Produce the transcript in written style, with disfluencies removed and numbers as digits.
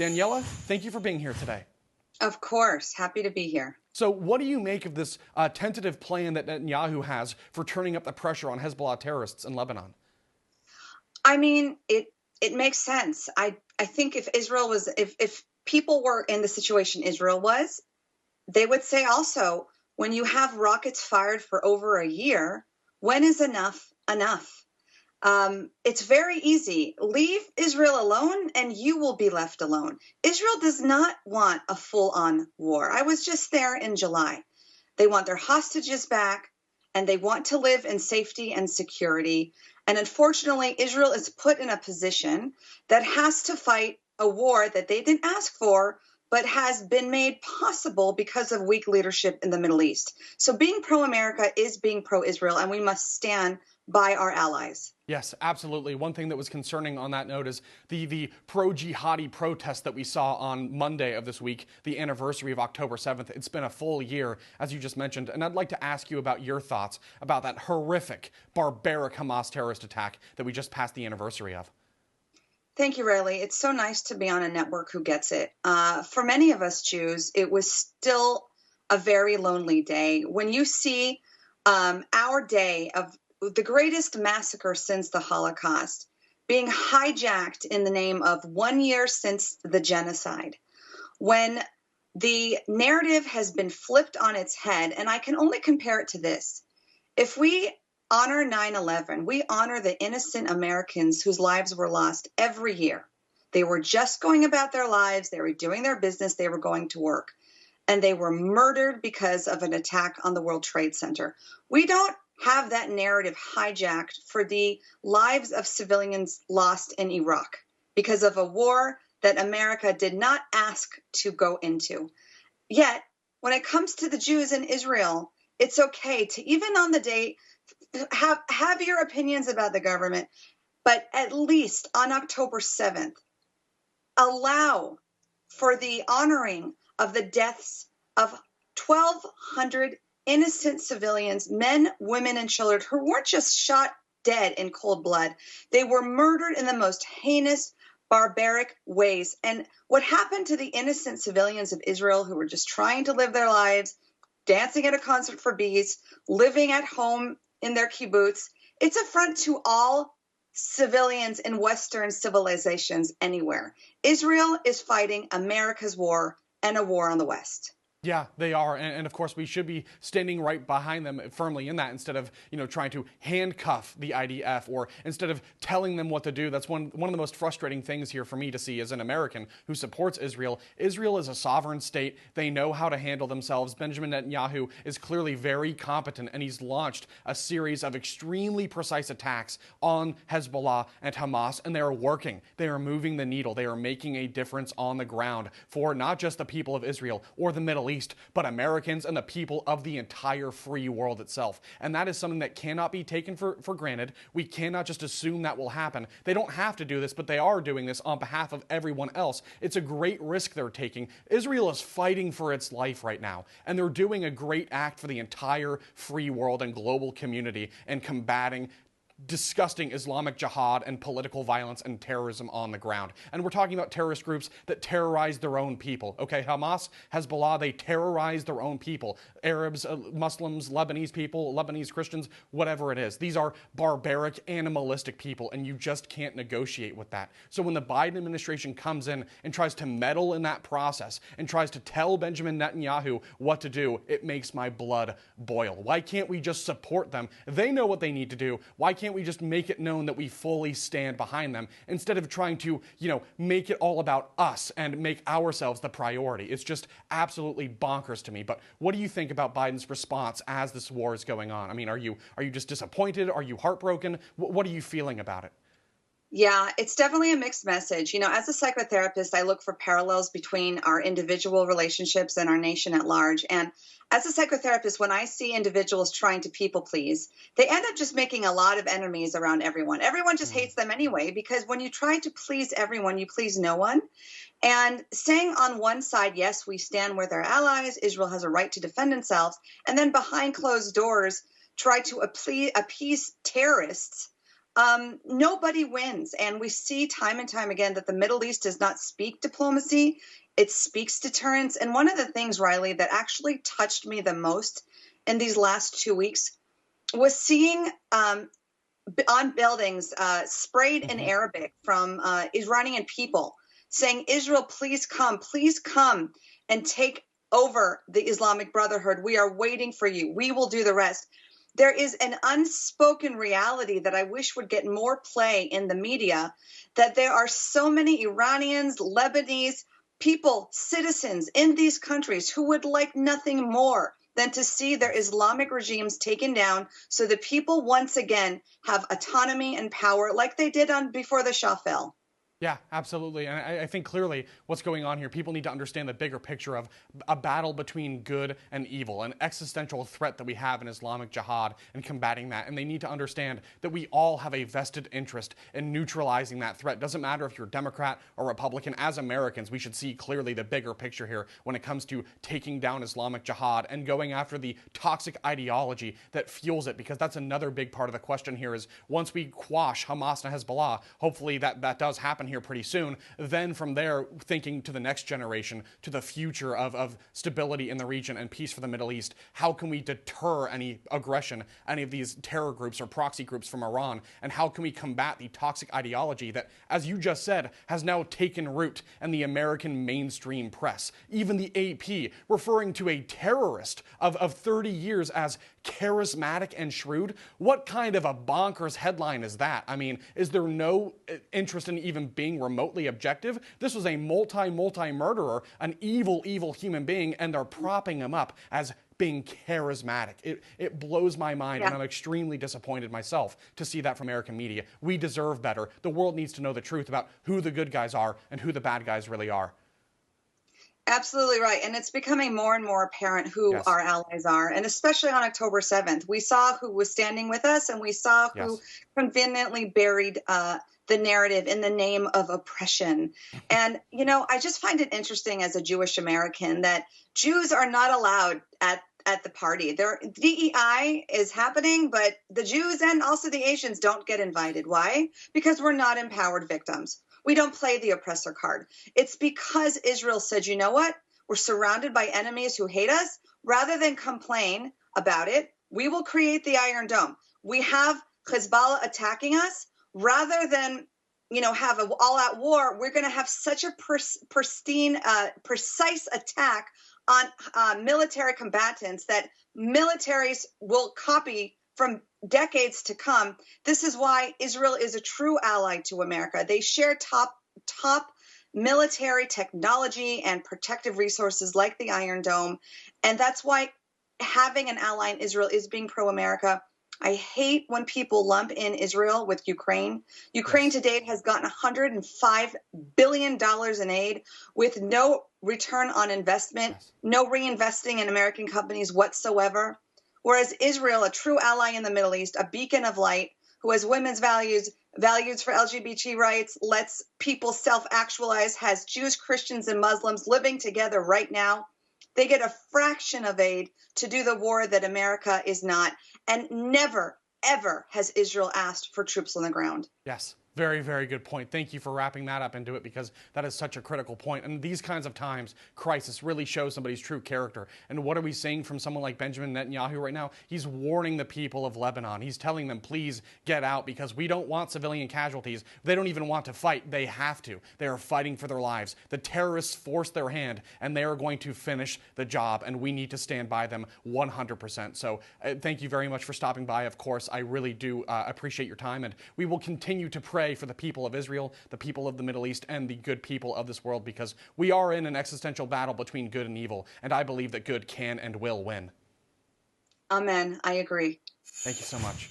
Daniella, thank you for being here today. Of course. Happy to be here. So what do you make of this tentative plan that Netanyahu has for turning up the pressure on Hezbollah terrorists in Lebanon? I mean, it makes sense. I think if people were in the situation Israel was, they would say also, when you have rockets fired for over a year, when is enough enough? It's very easy. Leave Israel alone and you will be left alone. Israel does not want a full-on war. I was just there in July. They want their hostages back and they want to live in safety and security. And unfortunately, Israel is put in a position that has to fight a war that they didn't ask for, but has been made possible because of weak leadership in the Middle East. So being pro-America is being pro-Israel, and we must stand by our allies. Yes, absolutely. One thing that was concerning on that note is the pro-jihadi protest that we saw on Monday of this week, the anniversary of October 7th. It's been a full year, as you just mentioned, and I'd like to ask you about your thoughts about that horrific, barbaric Hamas terrorist attack that we just passed the anniversary of. Thank you, Riley. It's so nice to be on a network who gets it. For many of us Jews, it was still a very lonely day. When you see our day of the greatest massacre since the Holocaust being hijacked in the name of 1 year since the genocide, when the narrative has been flipped on its head, and I can only compare it to this. If we honor 9/11, we honor the innocent Americans whose lives were lost every year. They were just going about their lives, they were doing their business, they were going to work, and they were murdered because of an attack on the World Trade Center. We don't have that narrative hijacked for the lives of civilians lost in Iraq because of a war that America did not ask to go into. Yet, when it comes to the Jews in Israel, it's okay to, even on the day, have your opinions about the government, but at least on October 7th, allow for the honoring of the deaths of 1,200 innocent civilians, men, women, and children who weren't just shot dead in cold blood. They were murdered in the most heinous, barbaric ways. And what happened to the innocent civilians of Israel who were just trying to live their lives, dancing at a concert for bees, living at home in their kibbutz, it's an affront to all civilians in Western civilizations anywhere. Israel is fighting America's war and a war on the West. Yeah, they are. And of course, we should be standing right behind them firmly in that instead of, trying to handcuff the IDF or instead of telling them what to do. That's one of the most frustrating things here for me to see as an American who supports Israel. Israel is a sovereign state. They know how to handle themselves. Benjamin Netanyahu is clearly very competent, and he's launched a series of extremely precise attacks on Hezbollah and Hamas, and they are working. They are moving the needle. They are making a difference on the ground for not just the people of Israel or the Middle East, but Americans and the people of the entire free world itself. And that is something that cannot be taken for granted. We cannot just assume that will happen. They don't have to do this, but they are doing this on behalf of everyone else. It's a great risk they're taking. Israel is fighting for its life right now, and they're doing a great act for the entire free world and global community and combating disgusting Islamic jihad and political violence and terrorism on the ground. And we're talking about terrorist groups that terrorize their own people. Okay, Hamas, Hezbollah, they terrorize their own people. Arabs, Muslims, Lebanese people, Lebanese Christians, whatever it is. These are barbaric, animalistic people, and you just can't negotiate with that. So when the Biden administration comes in and tries to meddle in that process and tries to tell Benjamin Netanyahu what to do, it makes my blood boil. Why can't we just support them? They know what they need to do. Why can't we just make it known that we fully stand behind them instead of trying to, make it all about us and make ourselves the priority? It's just absolutely bonkers to me. But what do you think about Biden's response as this war is going on? I mean, are you just disappointed? Are you heartbroken? What are you feeling about it? Yeah, it's definitely a mixed message. As a psychotherapist, I look for parallels between our individual relationships and our nation at large. And as a psychotherapist, when I see individuals trying to people please, they end up just making a lot of enemies around everyone. Everyone just hates them anyway, because when you try to please everyone, you please no one. And saying on one side, yes, we stand with our allies, Israel has a right to defend themselves, and then behind closed doors, try to appease terrorists. nobody wins. And we see time and time again that the Middle East does not speak diplomacy, it speaks deterrence. And one of the things, Riley, that actually touched me the most in these last 2 weeks was seeing on buildings sprayed in Arabic from Iranian people saying, Israel, please come and take over the Islamic Brotherhood. We are waiting for you. We will do the rest. There is an unspoken reality that I wish would get more play in the media, that there are so many Iranians, Lebanese people, citizens in these countries who would like nothing more than to see their Islamic regimes taken down so the people once again have autonomy and power like they did before the Shah fell. Yeah, absolutely. And I think clearly what's going on here, people need to understand the bigger picture of a battle between good and evil, an existential threat that we have in Islamic jihad and combating that. And they need to understand that we all have a vested interest in neutralizing that threat. Doesn't matter if you're Democrat or Republican. As Americans, we should see clearly the bigger picture here when it comes to taking down Islamic jihad and going after the toxic ideology that fuels it, because that's another big part of the question here is once we quash Hamas and Hezbollah, hopefully that does happen here pretty soon, then from there thinking to the next generation, to the future of stability in the region and peace for the Middle East. How can we deter any aggression, any of these terror groups or proxy groups from Iran, and how can we combat the toxic ideology that, as you just said, has now taken root in the American mainstream press, even the AP referring to a terrorist of 30 years as charismatic and shrewd? What kind of a bonkers headline is that? I mean, is there no interest in even being remotely objective? This was a multi-murderer, an evil human being, and they're propping him up as being charismatic. It blows my mind, and I'm extremely disappointed myself to see that from American media. We deserve better. The world needs to know the truth about who the good guys are and who the bad guys really are. Absolutely right. And it's becoming more and more apparent who our allies are. And especially on October 7th, we saw who was standing with us, and we saw who conveniently buried the narrative in the name of oppression. And, you know, I just find it interesting as a Jewish American that Jews are not allowed at the party. DEI is happening, but the Jews and also the Asians don't get invited. Why? Because we're not empowered victims. We don't play the oppressor card. It's because Israel said, you know what? We're surrounded by enemies who hate us. Rather than complain about it, we will create the Iron Dome. We have Hezbollah attacking us. Rather than, you know, have an all-out war, we're going to have such a precise attack on military combatants that militaries will copy from decades to come. This is why Israel is a true ally to America. They share top military technology and protective resources like the Iron Dome. And that's why having an ally in Israel is being pro-America. I hate when people lump in Israel with Ukraine. Ukraine to date has gotten $105 billion in aid with no return on investment, no reinvesting in American companies whatsoever. Whereas Israel, a true ally in the Middle East, a beacon of light, who has women's values for LGBT rights, lets people self-actualize, has Jews, Christians, and Muslims living together right now. They get a fraction of aid to do the war that America is not. And never, ever has Israel asked for troops on the ground. Yes. Very, very good point. Thank you for wrapping that up into it, because that is such a critical point. And these kinds of times, crisis really shows somebody's true character. And what are we seeing from someone like Benjamin Netanyahu right now? He's warning the people of Lebanon. He's telling them, please get out, because we don't want civilian casualties. They don't even want to fight. They have to. They are fighting for their lives. The terrorists forced their hand, and they are going to finish the job, and we need to stand by them 100%. So thank you very much for stopping by. Of course, I really do appreciate your time, and we will continue to pray for the people of Israel, the people of the Middle East, and the good people of this world, because we are in an existential battle between good and evil, and I believe that good can and will win. Amen. I agree. Thank you so much.